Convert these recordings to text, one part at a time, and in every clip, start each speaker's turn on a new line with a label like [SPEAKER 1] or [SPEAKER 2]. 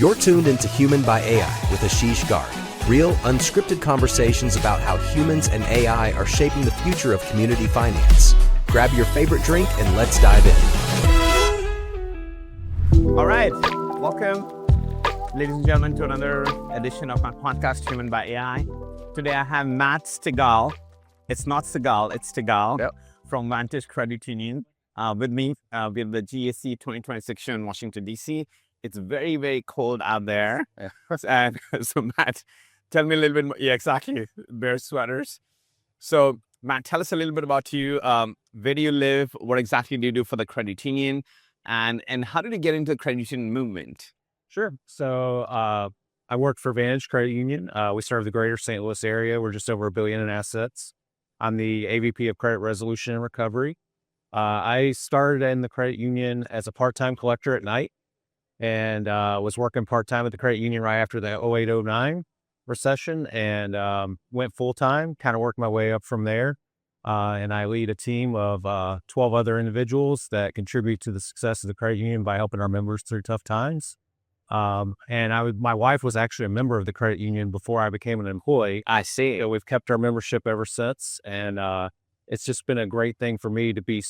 [SPEAKER 1] You're tuned into Human by AI with Ashish Garg. Real, unscripted conversations about how humans and AI are shaping the future of community finance. Grab your favorite drink and let's dive in.
[SPEAKER 2] All right, welcome, ladies and gentlemen, to another edition of my podcast, Human by AI. Today I have Matt Stegall. It's not Stegall, it's Stegall from Vantage Credit Union with me. With the GAC 2026 show in Washington, D.C. It's very, very cold out there. And so, Matt, tell me a little bit more. Yeah, exactly. Bear sweaters. So, Matt, tell us a little bit about you. Where do you live? What exactly do you do for the credit union? And how did you get into the credit union movement?
[SPEAKER 3] Sure. So I work for Vantage Credit Union. We serve the greater St. Louis area. We're just over $1 billion in assets. I'm the AVP of Credit Resolution and Recovery. I started in the credit union as a part-time collector at night and was working part-time at the credit union right after the 08-09 recession and went full-time, kind of worked my way up from there. And I lead a team of 12 other individuals that contribute to the success of the credit union by helping our members through tough times. And my wife was actually a member of the credit union before I became an employee.
[SPEAKER 2] I see.
[SPEAKER 3] So we've kept our membership ever since. And it's just been a great thing for me to be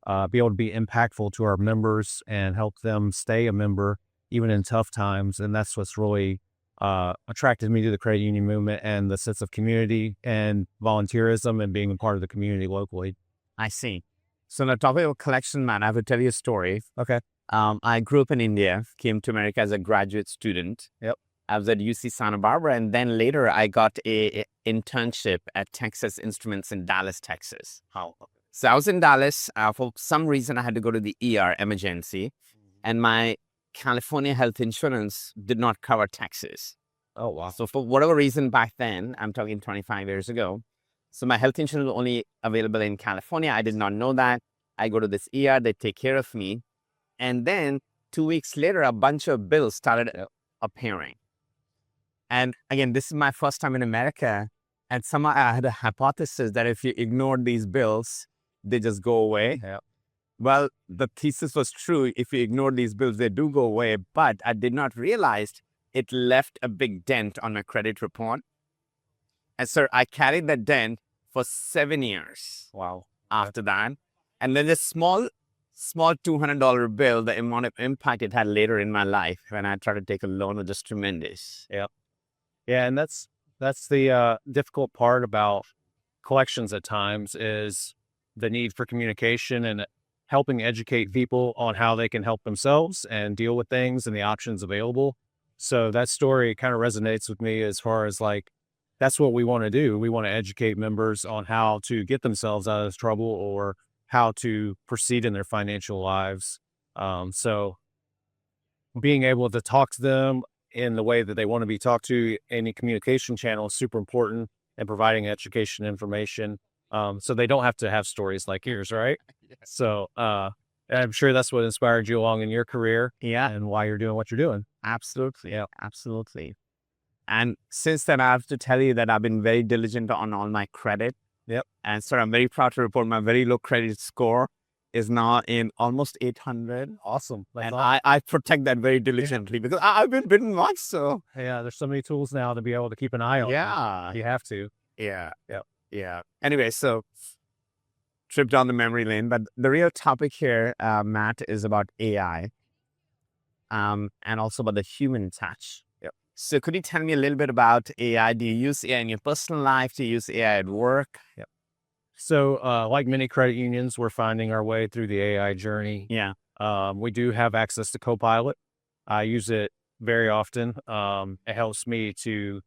[SPEAKER 3] able to be impactful to our members and help them stay a member even in tough times. And that's what's really attracted me to the credit union movement and the sense of community and volunteerism and being a part of the community locally.
[SPEAKER 2] I see. So on the topic of collection, man, I have to tell you a story.
[SPEAKER 3] Okay.
[SPEAKER 2] I grew up in India, came to America as a graduate student.
[SPEAKER 3] Yep.
[SPEAKER 2] I was at UC Santa Barbara, and then later I got a internship at Texas Instruments in Dallas, Texas.
[SPEAKER 3] Oh.
[SPEAKER 2] So I was in Dallas. For some reason, I had to go to the ER emergency, and my California health insurance did not cover Texas.
[SPEAKER 3] Oh, wow.
[SPEAKER 2] So for whatever reason back then, I'm talking 25 years ago, so my health insurance was only available in California. I did not know that. I go to this ER, they take care of me. And then 2 weeks later, a bunch of bills started appearing. And again, this is my first time in America. And somehow I had a hypothesis that if you ignored these bills, they just go away.
[SPEAKER 3] Yep.
[SPEAKER 2] Well, the thesis was true. If you ignore these bills, they do go away. But I did not realize it left a big dent on my credit report. And sir, I carried that dent for 7 years.
[SPEAKER 3] Wow.
[SPEAKER 2] After that. And then this small $200 bill, the amount of impact it had later in my life when I tried to take a loan was just tremendous.
[SPEAKER 3] Yep. Yeah. And that's the difficult part about collections at times is the need for communication and helping educate people on how they can help themselves and deal with things and the options available. So that story kind of resonates with me as far as like, that's what we want to do. We want to educate members on how to get themselves out of trouble or how to proceed in their financial lives. So being able to talk to them in the way that they want to be talked to, any communication channel is super important, and providing education information. So they don't have to have stories like yours, right?
[SPEAKER 2] Yeah.
[SPEAKER 3] So I'm sure that's what inspired you along in your career.
[SPEAKER 2] Yeah.
[SPEAKER 3] And why you're doing what you're doing.
[SPEAKER 2] Absolutely. Yeah, absolutely. And since then, I have to tell you that I've been very diligent on all my credit.
[SPEAKER 3] Yep.
[SPEAKER 2] And so I'm very proud to report my very low credit score is now in almost 800.
[SPEAKER 3] Awesome.
[SPEAKER 2] And I protect that very diligently because I've been bitten once. So
[SPEAKER 3] yeah, there's so many tools now to be able to keep an eye on.
[SPEAKER 2] Yeah.
[SPEAKER 3] You have to.
[SPEAKER 2] Yeah.
[SPEAKER 3] Yep.
[SPEAKER 2] Yeah. Anyway, so trip down the memory lane. But the real topic here, Matt, is about AI and also about the human touch.
[SPEAKER 3] Yep.
[SPEAKER 2] So could you tell me a little bit about AI? Do you use AI in your personal life? Do you use AI at work?
[SPEAKER 3] Yep. So like many credit unions, we're finding our way through the AI journey.
[SPEAKER 2] Yeah.
[SPEAKER 3] We do have access to Copilot. I use it very often. It helps me to,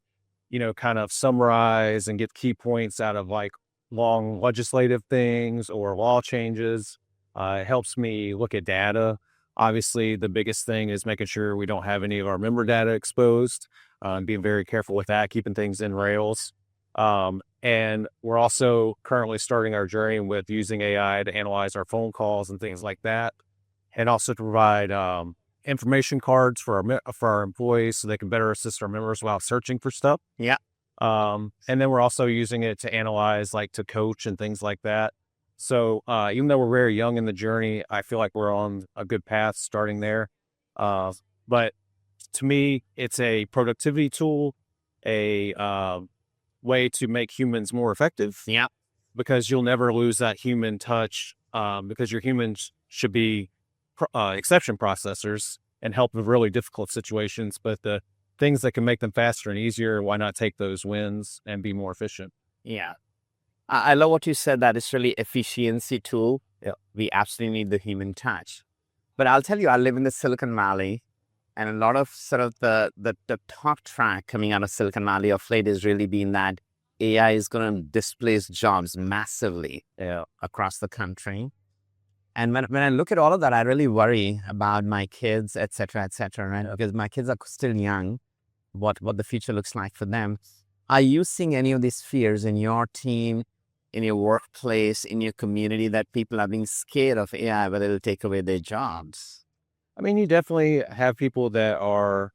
[SPEAKER 3] kind of summarize and get key points out of like long legislative things or law changes. It helps me look at data. Obviously, the biggest thing is making sure we don't have any of our member data exposed, being very careful with that, keeping things in rails. And we're also currently starting our journey with using AI to analyze our phone calls and things like that, and also to provide information cards for our employees so they can better assist our members while searching for stuff.
[SPEAKER 2] Yeah.
[SPEAKER 3] And then we're also using it to analyze, like to coach and things like that. So even though we're very young in the journey, I feel like we're on a good path starting there. But to me, it's a productivity tool, a way to make humans more effective.
[SPEAKER 2] Yeah.
[SPEAKER 3] Because you'll never lose that human touch, because your humans should be exception processors and help with really difficult situations. But the things that can make them faster and easier, why not take those wins and be more efficient?
[SPEAKER 2] Yeah. I love what you said, that it's really efficiency tool.
[SPEAKER 3] Yeah.
[SPEAKER 2] We absolutely need the human touch. But I'll tell you, I live in the Silicon Valley, and a lot of sort of the talk track coming out of Silicon Valley of late has really been that AI is going to displace jobs massively across the country. And when I look at all of that, I really worry about my kids, et cetera, right? Because my kids are still young, what the future looks like for them. Are you seeing any of these fears in your team, in your workplace, in your community, that people are being scared of AI, whether it'll take away their jobs?
[SPEAKER 3] I mean, you definitely have people that are,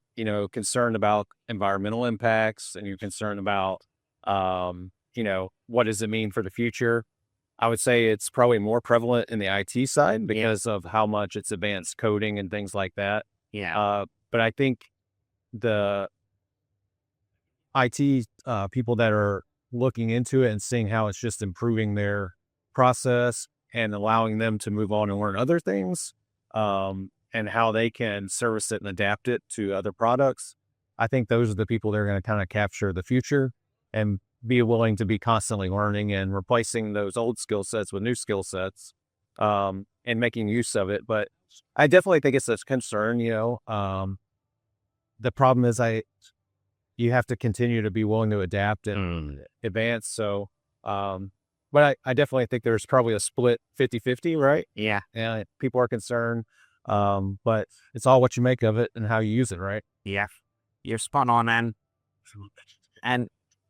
[SPEAKER 3] concerned about environmental impacts, and you're concerned about, what does it mean for the future? I would say it's probably more prevalent in the IT side because of how much it's advanced coding and things like that.
[SPEAKER 2] Yeah.
[SPEAKER 3] But I think the IT people that are looking into it and seeing how it's just improving their process and allowing them to move on and learn other things, and how they can service it and adapt it to other products. I think those are the people that are going to kind of capture the future and be willing to be constantly learning and replacing those old skill sets with new skill sets, and making use of it. But I definitely think it's a concern. The problem is you have to continue to be willing to adapt and advance. So, but I definitely think there's probably a split 50-50, right?
[SPEAKER 2] Yeah.
[SPEAKER 3] And people are concerned, but it's all what you make of it and how you use it, right?
[SPEAKER 2] Yeah. You're spot on. And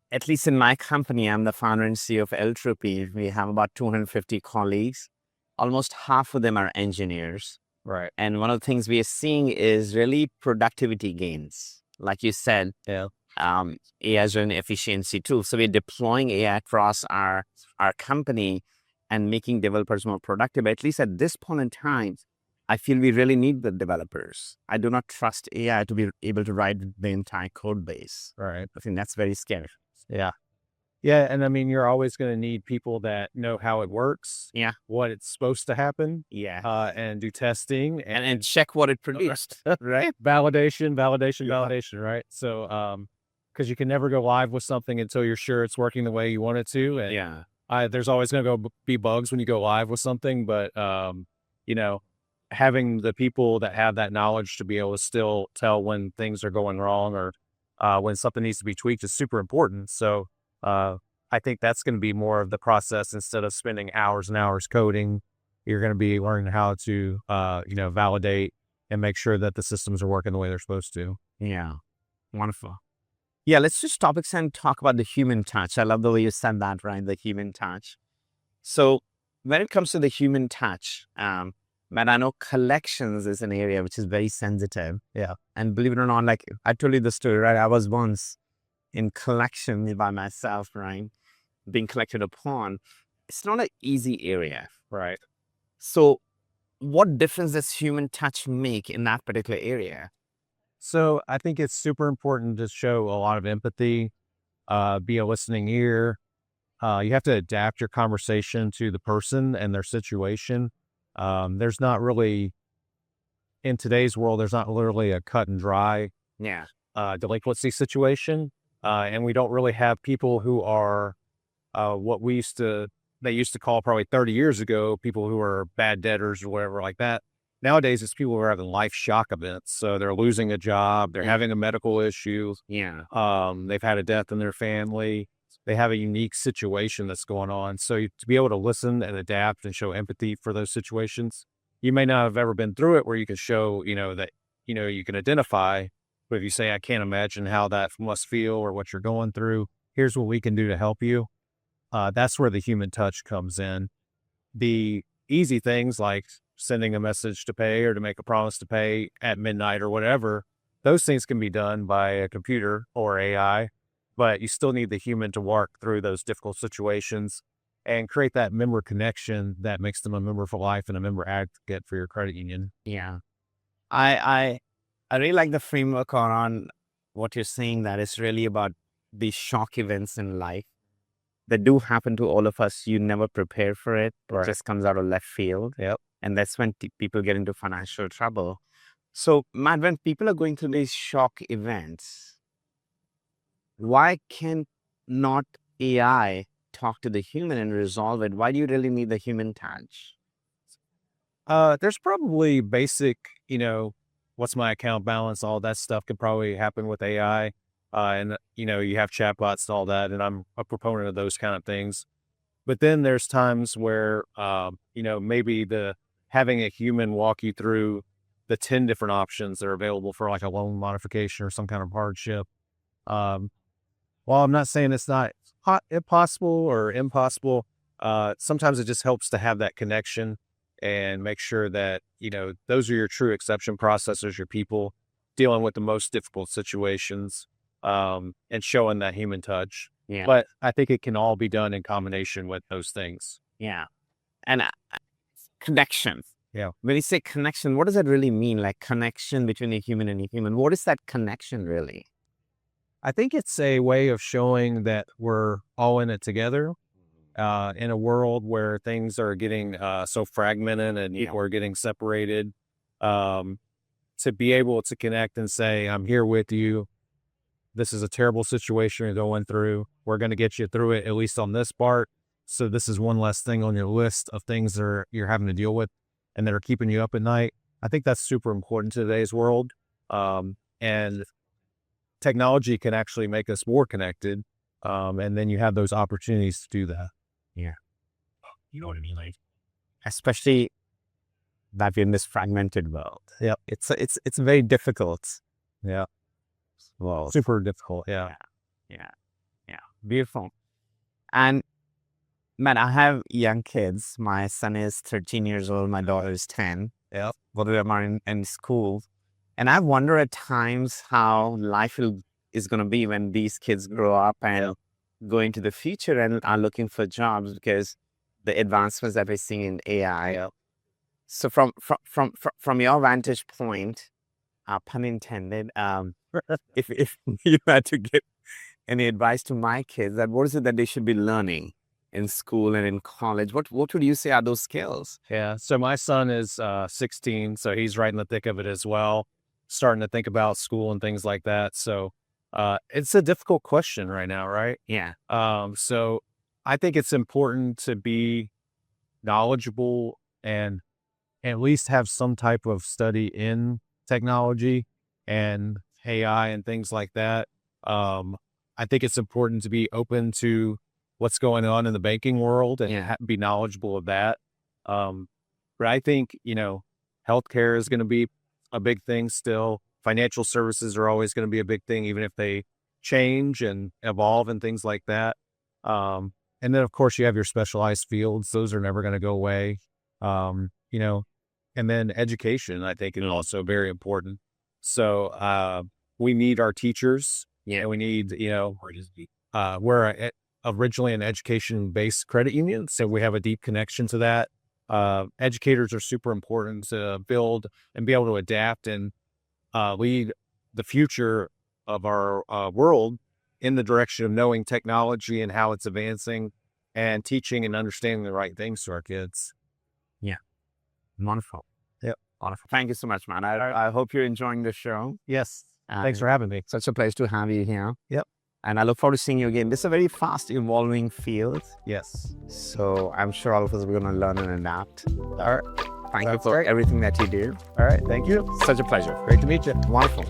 [SPEAKER 2] at least in my company, I'm the founder and CEO of L-Troopy. We have about 250 colleagues. Almost half of them are engineers.
[SPEAKER 3] Right.
[SPEAKER 2] And one of the things we are seeing is really productivity gains. Like you said, AI is an efficiency tool. So we're deploying AI across our company and making developers more productive. But at least at this point in time, I feel we really need the developers. I do not trust AI to be able to write the entire code base.
[SPEAKER 3] Right.
[SPEAKER 2] I think that's very scary.
[SPEAKER 3] Yeah. Yeah. And I mean, you're always going to need people that know how it works.
[SPEAKER 2] Yeah.
[SPEAKER 3] What it's supposed to happen.
[SPEAKER 2] Yeah.
[SPEAKER 3] And do testing
[SPEAKER 2] and check what it produced. Right.
[SPEAKER 3] Validation, right? So, because you can never go live with something until you're sure it's working the way you want it to. And there's always going to be bugs when you go live with something, but, having the people that have that knowledge to be able to still tell when things are going wrong or when something needs to be tweaked is super important. So I think that's going to be more of the process. Instead of spending hours and hours coding, you're going to be learning how to, validate and make sure that the systems are working the way they're supposed to.
[SPEAKER 2] Yeah. Wonderful. Yeah, let's switch topics and talk about the human touch. I love the way you said that, right? The human touch. So when it comes to the human touch, but I know collections is an area which is very sensitive.
[SPEAKER 3] Yeah.
[SPEAKER 2] And believe it or not, like I told you the story, right? I was once in collections by myself, right? Being collected upon. It's not an easy area.
[SPEAKER 3] Right.
[SPEAKER 2] So what difference does human touch make in that particular area?
[SPEAKER 3] So I think it's super important to show a lot of empathy, be a listening ear. You have to adapt your conversation to the person and their situation. There's not really, in today's world, there's not literally a cut and dry delinquency situation. And we don't really have people who are what they used to call probably 30 years ago, people who are bad debtors or whatever like that. Nowadays, it's people who are having life shock events. So they're losing a job, they're having a medical issue. They've had a death in their family. They have a unique situation that's going on. So to be able to listen and adapt and show empathy for those situations, you may not have ever been through it where you can show, that, you can identify, but if you say, I can't imagine how that must feel or what you're going through, here's what we can do to help you. That's where the human touch comes in. The easy things like sending a message to pay or to make a promise to pay at midnight or whatever, those things can be done by a computer or AI. But you still need the human to work through those difficult situations and create that member connection that makes them a member for life and a member advocate for your credit union.
[SPEAKER 2] Yeah. I I really like the framework around what you're saying, that it's really about these shock events in life that do happen to all of us. You never prepare for it. It just comes out of left field.
[SPEAKER 3] Yep.
[SPEAKER 2] And that's when people get into financial trouble. So, Matt, when people are going through these shock events, why can not AI talk to the human and resolve it? Why do you really need the human touch?
[SPEAKER 3] There's probably basic, what's my account balance, all that stuff could probably happen with AI. And you have chatbots and all that, and I'm a proponent of those kind of things. But then there's times where, maybe having a human walk you through the 10 different options that are available for like a loan modification or some kind of hardship. While I'm not saying it's not impossible or impossible, sometimes it just helps to have that connection and make sure that, those are your true exception processors, your people dealing with the most difficult situations, and showing that human touch.
[SPEAKER 2] Yeah.
[SPEAKER 3] But I think it can all be done in combination with those things.
[SPEAKER 2] Yeah. And connection.
[SPEAKER 3] Yeah.
[SPEAKER 2] When you say connection, what does that really mean? Like connection between a human and a human. What is that connection really?
[SPEAKER 3] I think it's a way of showing that we're all in it together, in a world where things are getting so fragmented and people are getting separated. To be able to connect and say, I'm here with you. This is a terrible situation you're going through. We're going to get you through it, at least on this part. So this is one less thing on your list of things that you're having to deal with and that are keeping you up at night. I think that's super important to today's world. And technology can actually make us more connected. And then you have those opportunities to do that.
[SPEAKER 2] Yeah. You know what I mean? Like, especially that we're in this fragmented world.
[SPEAKER 3] Yeah.
[SPEAKER 2] It's very difficult.
[SPEAKER 3] Yeah.
[SPEAKER 2] Well,
[SPEAKER 3] Super difficult. Yeah.
[SPEAKER 2] Yeah. Beautiful. And man, I have young kids. My son is 13 years old. My daughter is 10.
[SPEAKER 3] Yeah.
[SPEAKER 2] Both of them are in school. And I wonder at times how life is going to be when these kids grow up and go into the future and are looking for jobs, because the advancements that we're seeing in AI.
[SPEAKER 3] Yeah.
[SPEAKER 2] So from your vantage point, pun intended, if you had to give any advice to my kids, that what is it that they should be learning in school and in college? What would you say are those skills?
[SPEAKER 3] Yeah. So my son is 16, so he's right in the thick of it as well, starting to think about school and things like that. So it's a difficult question right now, right?
[SPEAKER 2] Yeah.
[SPEAKER 3] So I think it's important to be knowledgeable and at least have some type of study in technology and AI and things like that. I think it's important to be open to what's going on in the banking world and be knowledgeable of that. But I think, healthcare is going to be a big thing still. Financial services are always going to be a big thing, even if they change and evolve and things like that. And then, of course, you have your specialized fields. Those are never going to go away. And then education, I think, is also very important. So we need our teachers. Yeah. And we need, we're originally an education-based credit union, so we have a deep connection to that. Educators are super important to build and be able to adapt and lead the future of our world in the direction of knowing technology and how it's advancing and teaching and understanding the right things to our kids.
[SPEAKER 2] Yeah. Wonderful.
[SPEAKER 3] Yep.
[SPEAKER 2] Wonderful. Thank you so much, man. I hope you're enjoying the show.
[SPEAKER 3] Yes. Thanks for having me.
[SPEAKER 2] Such a pleasure to have you here.
[SPEAKER 3] Yep.
[SPEAKER 2] And I look forward to seeing you again. This is a very fast evolving field.
[SPEAKER 3] Yes.
[SPEAKER 2] So I'm sure all of us are going to learn and adapt.
[SPEAKER 3] All right.
[SPEAKER 2] Thank you for everything that you do.
[SPEAKER 3] All right. Thank you.
[SPEAKER 2] Such a pleasure.
[SPEAKER 3] Great to meet you.
[SPEAKER 2] Wonderful.